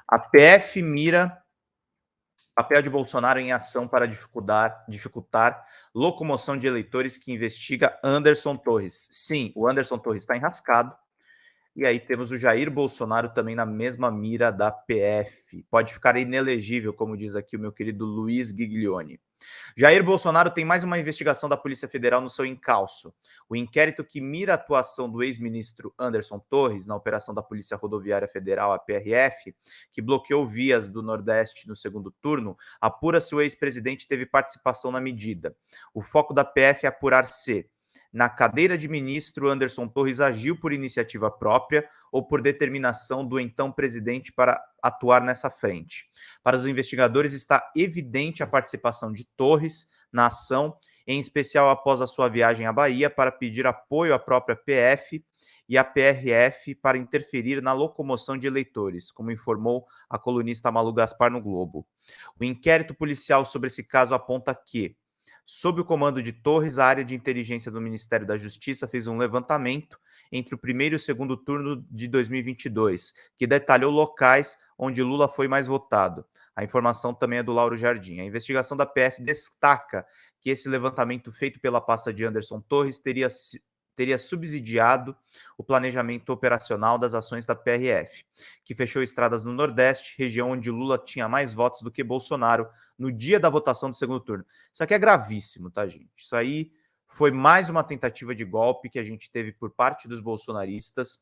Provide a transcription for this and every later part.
A PF mira papel de Bolsonaro em ação para dificultar locomoção de eleitores que investiga Anderson Torres. Sim, o Anderson Torres está enrascado. E aí temos o Jair Bolsonaro também na mesma mira da PF. Pode ficar inelegível, como diz aqui o meu querido Luiz Giglione. Jair Bolsonaro tem mais uma investigação da Polícia Federal no seu encalço. O inquérito que mira a atuação do ex-ministro Anderson Torres na operação da Polícia Rodoviária Federal, a PRF, que bloqueou vias do Nordeste no segundo turno, apura se o ex-presidente teve participação na medida. O foco da PF é apurar se, na cadeira de ministro, Anderson Torres agiu por iniciativa própria ou por determinação do então presidente para atuar nessa frente. Para os investigadores, está evidente a participação de Torres na ação, em especial após a sua viagem à Bahia para pedir apoio à própria PF e à PRF para interferir na locomoção de eleitores, como informou a colunista Malu Gaspar no Globo. O inquérito policial sobre esse caso aponta que, sob o comando de Torres, a área de inteligência do Ministério da Justiça fez um levantamento entre o primeiro e o segundo turno de 2022, que detalhou locais onde Lula foi mais votado. A informação também é do Lauro Jardim. A investigação da PF destaca que esse levantamento feito pela pasta de Anderson Torres teria subsidiado o planejamento operacional das ações da PRF, que fechou estradas no Nordeste, região onde Lula tinha mais votos do que Bolsonaro, no dia da votação do segundo turno. Isso aqui é gravíssimo, tá, gente? Isso aí foi mais uma tentativa de golpe que a gente teve por parte dos bolsonaristas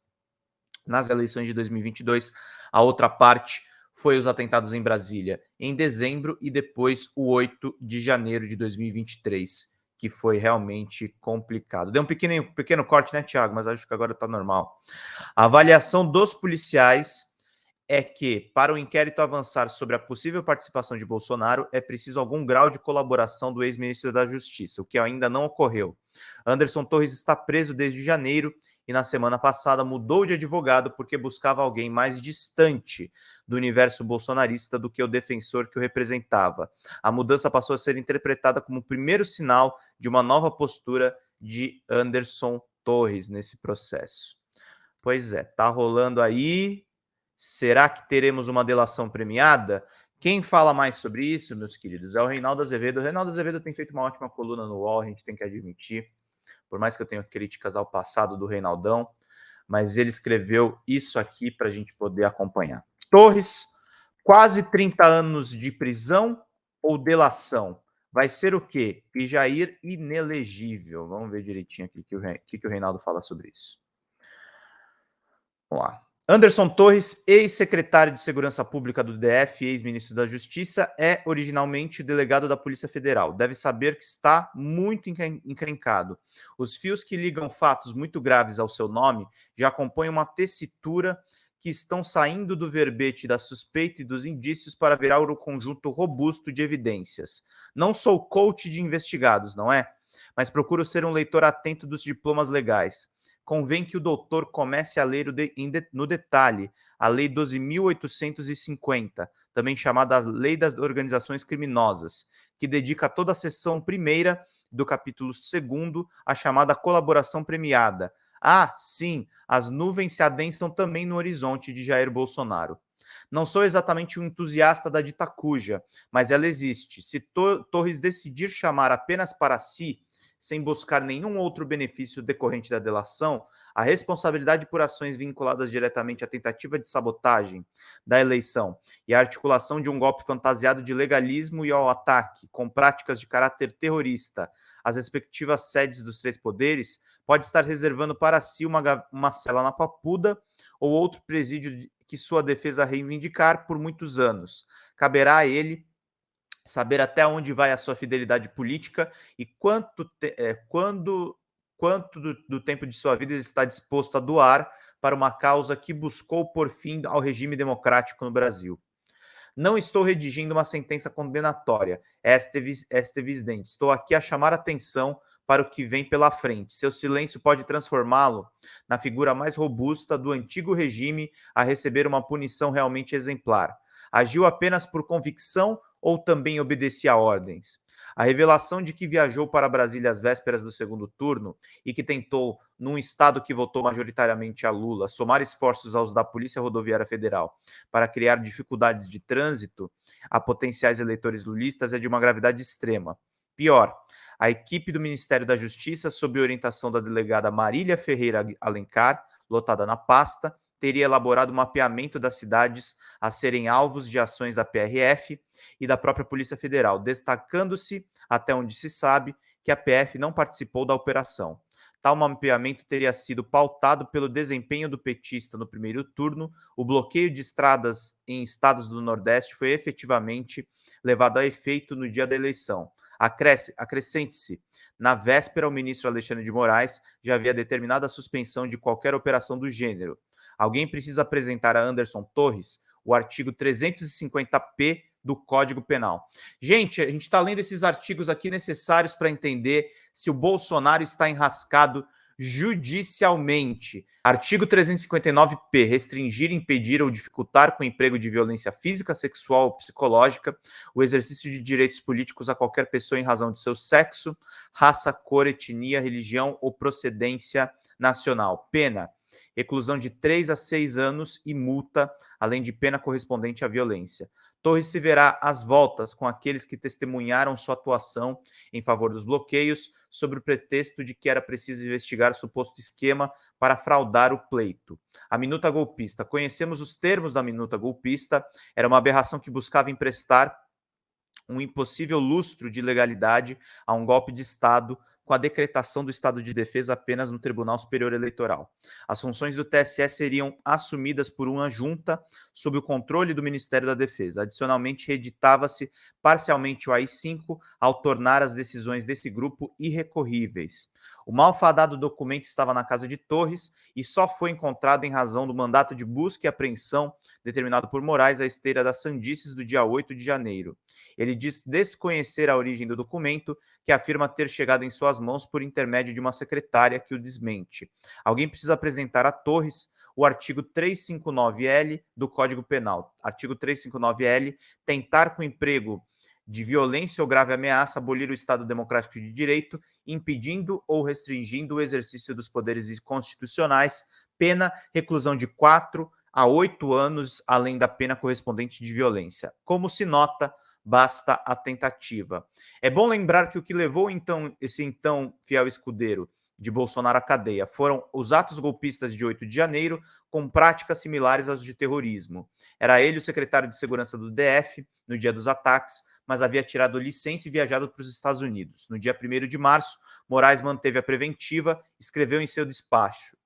nas eleições de 2022. A outra parte foi os atentados em Brasília em dezembro e depois o 8 de janeiro de 2023, que foi realmente complicado. Deu um pequeno corte, né, Thiago? Mas acho que agora tá normal. A avaliação dos policiais é que, para o inquérito avançar sobre a possível participação de Bolsonaro, é preciso algum grau de colaboração do ex-ministro da Justiça, o que ainda não ocorreu. Anderson Torres está preso desde janeiro e, na semana passada, mudou de advogado porque buscava alguém mais distante do universo bolsonarista do que o defensor que o representava. A mudança passou a ser interpretada como o primeiro sinal de uma nova postura de Anderson Torres nesse processo. Pois é, tá rolando aí. Será que teremos uma delação premiada? Quem fala mais sobre isso, meus queridos, é o Reinaldo Azevedo. O Reinaldo Azevedo tem feito uma ótima coluna no UOL, a gente tem que admitir, por mais que eu tenha críticas ao passado do Reinaldão, mas ele escreveu isso aqui para a gente poder acompanhar. Torres, quase 30 anos de prisão ou delação? Vai ser o quê? E Jair inelegível. Vamos ver direitinho aqui o que o Reinaldo fala sobre isso. Vamos lá. Anderson Torres, ex-secretário de Segurança Pública do DF e ex-ministro da Justiça, é originalmente delegado da Polícia Federal. Deve saber que está muito encrencado. Os fios que ligam fatos muito graves ao seu nome já compõem uma tessitura que estão saindo do verbete da suspeita e dos indícios para virar um conjunto robusto de evidências. Não sou coach de investigados, não é? Mas procuro ser um leitor atento dos diplomas legais. Convém que o doutor comece a ler no detalhe a Lei 12.850, também chamada Lei das Organizações Criminosas, que dedica toda a seção primeira do capítulo 2º à chamada colaboração premiada. Ah, sim, as nuvens se adensam também no horizonte de Jair Bolsonaro. Não sou exatamente um entusiasta da dita cuja, mas ela existe. Se Torres decidir chamar apenas para si, sem buscar nenhum outro benefício decorrente da delação, a responsabilidade por ações vinculadas diretamente à tentativa de sabotagem da eleição e à articulação de um golpe fantasiado de legalismo e ao ataque com práticas de caráter terrorista às respectivas sedes dos três poderes, pode estar reservando para si uma cela na Papuda ou outro presídio que sua defesa reivindicar por muitos anos. Caberá a ele saber até onde vai a sua fidelidade política e quanto do tempo de sua vida ele está disposto a doar para uma causa que buscou por fim ao regime democrático no Brasil. Não estou redigindo uma sentença condenatória, esta é evidente. Estou aqui a chamar atenção para o que vem pela frente. Seu silêncio pode transformá-lo na figura mais robusta do antigo regime a receber uma punição realmente exemplar. Agiu apenas por convicção ou também obedecia a ordens? A revelação de que viajou para Brasília às vésperas do segundo turno e que tentou num estado que votou majoritariamente a Lula, somar esforços aos da Polícia Rodoviária Federal para criar dificuldades de trânsito a potenciais eleitores lulistas é de uma gravidade extrema. Pior, a equipe do Ministério da Justiça, sob orientação da delegada Marília Ferreira Alencar, lotada na pasta, teria elaborado um mapeamento das cidades a serem alvos de ações da PRF e da própria Polícia Federal, destacando-se, até onde se sabe, que a PF não participou da operação. Tal mapeamento teria sido pautado pelo desempenho do petista no primeiro turno. O bloqueio de estradas em estados do Nordeste foi efetivamente levado a efeito no dia da eleição. Acrescente-se, na véspera, o ministro Alexandre de Moraes já havia determinado a suspensão de qualquer operação do gênero. Alguém precisa apresentar a Anderson Torres o artigo 350-P do Código Penal. Gente, a gente está lendo esses artigos aqui necessários para entender se o Bolsonaro está enrascado judicialmente. Artigo 359-P, restringir, impedir ou dificultar com o emprego de violência física, sexual ou psicológica o exercício de direitos políticos a qualquer pessoa em razão de seu sexo, raça, cor, etnia, religião ou procedência nacional. Pena: reclusão de 3 a 6 anos e multa, além de pena correspondente à violência. Torres se verá às voltas com aqueles que testemunharam sua atuação em favor dos bloqueios, sob o pretexto de que era preciso investigar suposto esquema para fraudar o pleito. A minuta golpista. Conhecemos os termos da minuta golpista. Era uma aberração que buscava emprestar um impossível lustro de legalidade a um golpe de Estado, com a decretação do estado de defesa apenas no Tribunal Superior Eleitoral. As funções do TSE seriam assumidas por uma junta sob o controle do Ministério da Defesa. Adicionalmente, reeditava-se parcialmente o AI-5 ao tornar as decisões desse grupo irrecorríveis. O malfadado documento estava na casa de Torres e só foi encontrado em razão do mandato de busca e apreensão determinado por Moraes à esteira das sandices do dia 8 de janeiro. Ele diz desconhecer a origem do documento, que afirma ter chegado em suas mãos por intermédio de uma secretária que o desmente. Alguém precisa apresentar a Torres o artigo 359-L do Código Penal. Artigo 359-L, tentar com emprego de violência ou grave ameaça abolir o Estado Democrático de Direito, impedindo ou restringindo o exercício dos poderes constitucionais, pena reclusão de 4 a 8 anos, além da pena correspondente de violência. Como se nota, basta a tentativa. É bom lembrar que o que levou esse fiel escudeiro de Bolsonaro à cadeia foram os atos golpistas de 8 de janeiro, com práticas similares às de terrorismo. Era ele o secretário de segurança do DF no dia dos ataques, mas havia tirado licença e viajado para os Estados Unidos. No dia 1º de março, Moraes manteve a preventiva, escreveu em seu despacho: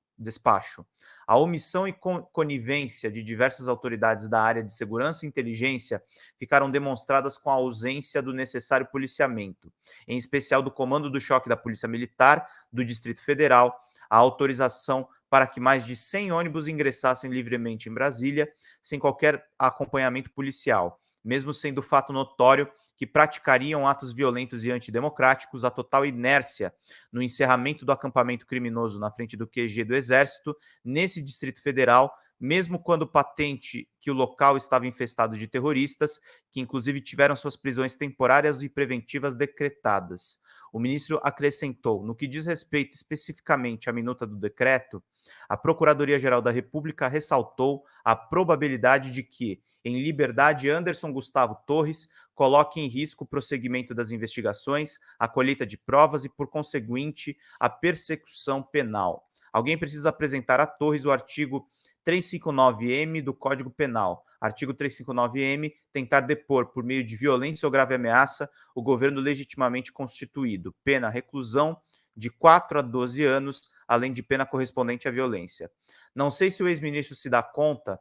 a omissão e conivência de diversas autoridades da área de segurança e inteligência ficaram demonstradas com a ausência do necessário policiamento, em especial do Comando do Choque da Polícia Militar do Distrito Federal, a autorização para que mais de 100 ônibus ingressassem livremente em Brasília, sem qualquer acompanhamento policial, mesmo sendo fato notório que praticariam atos violentos e antidemocráticos, a total inércia no encerramento do acampamento criminoso na frente do QG do Exército, nesse Distrito Federal, mesmo quando patente que o local estava infestado de terroristas, que inclusive tiveram suas prisões temporárias e preventivas decretadas. O ministro acrescentou: no que diz respeito especificamente à minuta do decreto, a Procuradoria-Geral da República ressaltou a probabilidade de que, em liberdade, Anderson Gustavo Torres coloque em risco o prosseguimento das investigações, a colheita de provas e, por conseguinte, a persecução penal. Alguém precisa apresentar a Torres o artigo 359-M do Código Penal. Artigo 359-M, tentar depor, por meio de violência ou grave ameaça, o governo legitimamente constituído. Pena, reclusão de 4 a 12 anos, além de pena correspondente à violência. Não sei se o ex-ministro se dá conta,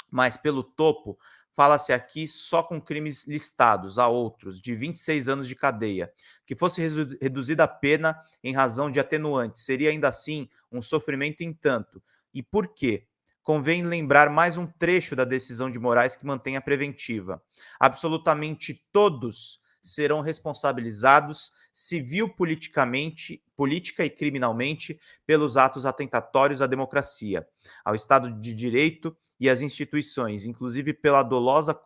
mas pelo topo, fala-se aqui só com crimes listados a outros, de 26 anos de cadeia. Que fosse reduzida a pena em razão de atenuantes, seria ainda assim um sofrimento em tanto. E por quê? Convém lembrar mais um trecho da decisão de Moraes que mantém a preventiva. Absolutamente todos serão responsabilizados civil, política e criminalmente pelos atos atentatórios à democracia, ao Estado de Direito e às instituições, inclusive pela dolosa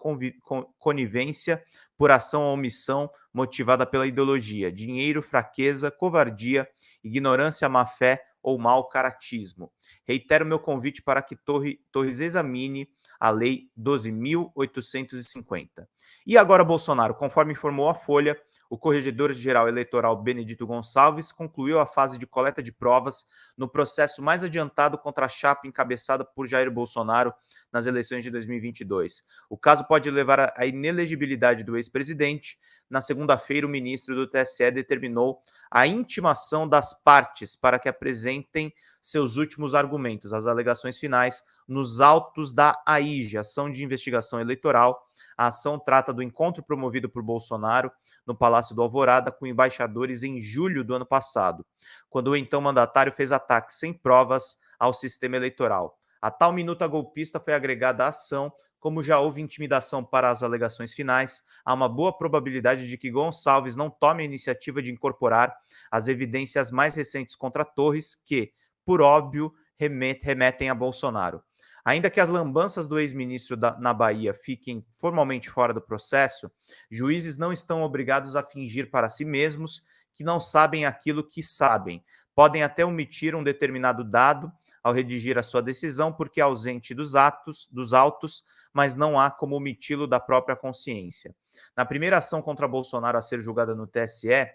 conivência por ação ou omissão motivada pela ideologia, dinheiro, fraqueza, covardia, ignorância, má-fé ou mau caratismo. Reitero meu convite para que Torres examine a Lei 12.850. E agora, Bolsonaro, conforme informou a Folha, o Corregedor-Geral Eleitoral Benedito Gonçalves concluiu a fase de coleta de provas no processo mais adiantado contra a chapa encabeçada por Jair Bolsonaro nas eleições de 2022. O caso pode levar à inelegibilidade do ex-presidente. Na segunda-feira, o ministro do TSE determinou a intimação das partes para que apresentem seus últimos argumentos, as alegações finais, nos autos da AIJA, Ação de Investigação Eleitoral. A ação trata do encontro promovido por Bolsonaro no Palácio do Alvorada com embaixadores em julho do ano passado, quando o então mandatário fez ataques sem provas ao sistema eleitoral. A tal minuta golpista foi agregada à ação. Como já houve intimidação para as alegações finais, há uma boa probabilidade de que Gonçalves não tome a iniciativa de incorporar as evidências mais recentes contra Torres, que, por óbvio, remetem a Bolsonaro. Ainda que as lambanças do ex-ministro na Bahia fiquem formalmente fora do processo, juízes não estão obrigados a fingir para si mesmos que não sabem aquilo que sabem. Podem até omitir um determinado dado ao redigir a sua decisão, porque é ausente dos autos, mas não há como omiti-lo da própria consciência. Na primeira ação contra Bolsonaro a ser julgada no TSE,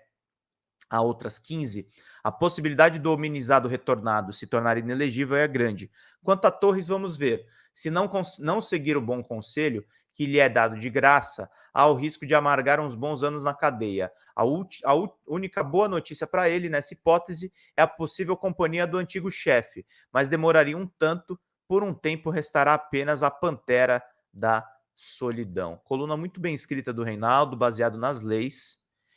há outras 15, a possibilidade do hominizado retornado se tornar inelegível é grande. Quanto a Torres, vamos ver. Se não seguir o bom conselho, que lhe é dado de graça, há o risco de amargar uns bons anos na cadeia. A única boa notícia para ele, nessa hipótese, é a possível companhia do antigo chefe, mas demoraria um tanto, por um tempo restará apenas a pantera da solidão. Coluna muito bem escrita do Reinaldo, baseado nas leis.